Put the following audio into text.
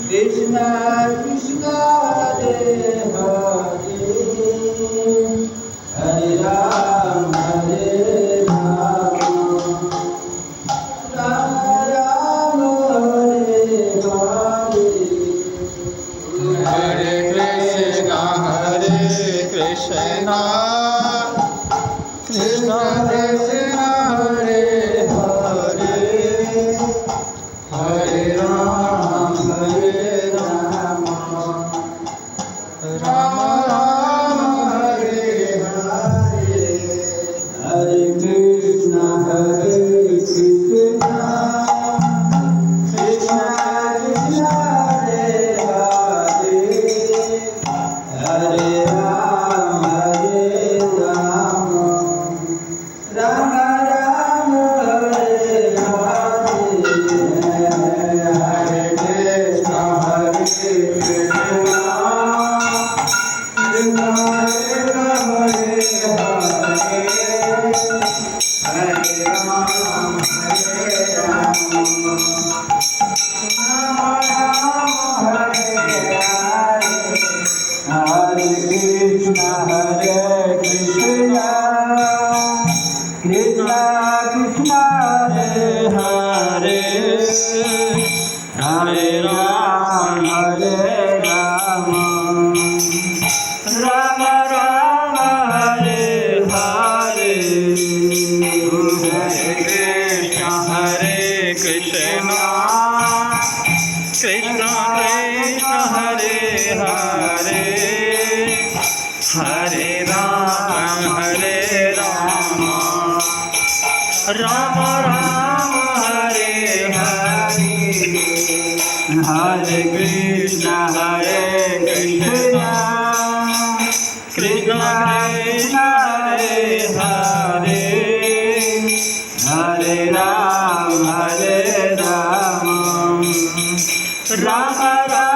Krishna Krishna Hare Hare Hare Ram Hare Ram Ram Ram Hare Hare Hare Krishna Krishna Krishna Hare Hare Hare Ram Ram Ram Hare Hare Hare Krishna Krishna Krishna Hare Hare Hare Ram Ram Ram Hare Hare Hare Krishna Krishna Hare Krishna Krishna Krishna Krishna Hare Hare Hare Ram Ram Ram Hare Hare Hare Krishna Krishna Krishna Hare Hare Hare Ram Ram Ram Hare Hare Hare Krishna Krishna Krishna Krishna Hare Hare Hare Ram Ram Ram